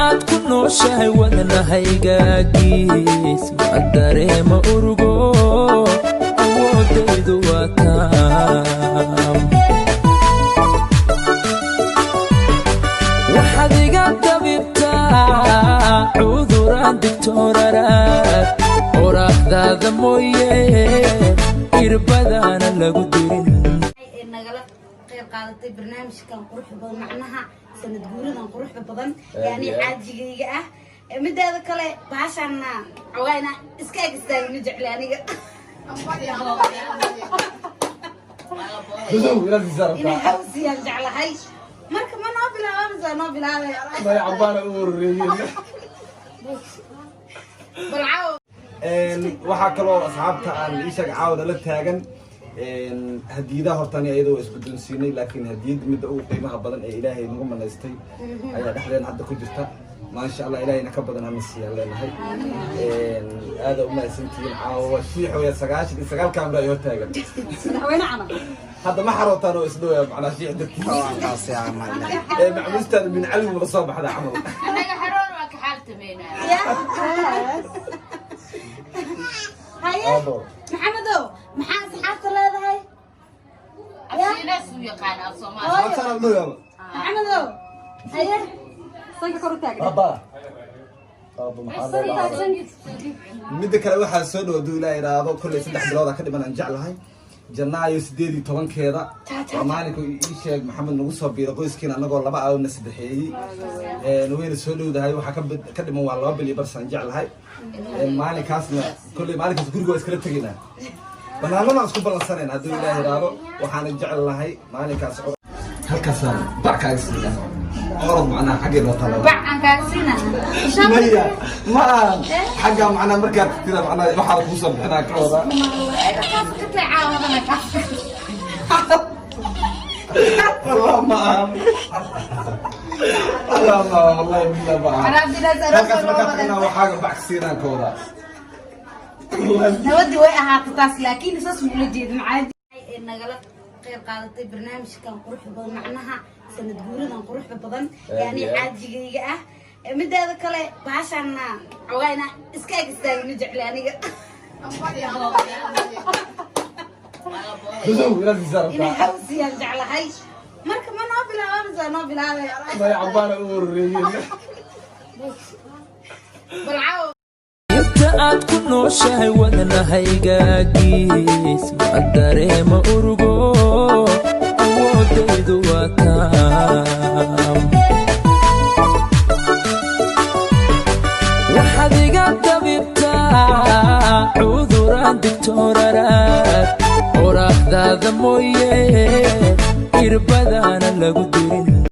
aad ku nooshahay wadnahaygaagis waa dareema urugo awoodaydu waa taam waxaad iga dabibtaa cuduraan digtooraraad qoraaxdaada mooye irbadaana lagu dirin قاعدتي برنامج كان قروح بدن معناها سند جورنا قروح بدن يعني عاجيجي مدة هذا كله بعشان عوينا إسكاك استاج مجعل يعني إنه حوسي يرجع لهاي مركب ما نابل عامزة نابل هذا ما يعبان أمور بالعود waxaa kaloo asxaabta aan iisha caawda la taagan hadiyadaha hortaan iyadoo isbeddelsiinay laakiin hadiyada mid ugu qiimaha badan ee Ilaahay nagu manaystay ayaa dhaxdeen hadda ku jirta ma sha Allah Ilaahayna ka badan aan siiyay leenahay aad u maasantiin caawa shiixo ya 99 kaamira iyo taagan wayna ana hadda ma xarootaan oo isdoo macna shiix dadkii qaasi ama macmuustan min calm wala soo baxda camal anaga xaroon waa ka xaaltameena هيا محمدو محمد صحابته leedahay asiinas u yaqaan Soomaali محمدو هيا sanka kor taag baba mid kale waxa soo dhaw Ilaahay raado kulay 3 bilood ka dhiman aan jeclahay Janaayo 18keeda maalinka ii sheeg Maxamed nagu soo biiro qoyskiina anagoo laba aawna sadeexeeyay wayna soo dhawdahay waxa ka dhiman waa 2 bil iyo barsan jeclahay maalinkaasna kulay maalinkaas guriga iskala tageynaa banaanada isku balansaneen hadii Ilaahay raado waxaan jeclahay maalinkaas halkaas barkaasina orod macna xageeda talo baan kaasina maya ma xaga macna markaa tira macna waxa ku soo bixinaa ka wada والله ما والله بالله ما انا بدي انا وحاجه بعكسينا كودا نودي وين هاتطاس لكن اساس مولجيد عادي نغلا قيب قادتي برنامج كان قروح بدن معناها سند جورنا قروح بدن يعني عاجيجي مدة هذا كله بعشان عوينا اسكاك استاج مجعل يعني إنه حوسي يرجع لهاي مركب ما نابل عامزة نابل هذا ما يعبان أمور بالعود inta aad ku nooshahay wadnahaygaagis waa dareema urugo awoodaydu waa taam waxaad iga dabibtaa cuduraan digtooraraad qoraaxdaada mooye irbadaana lagu dirin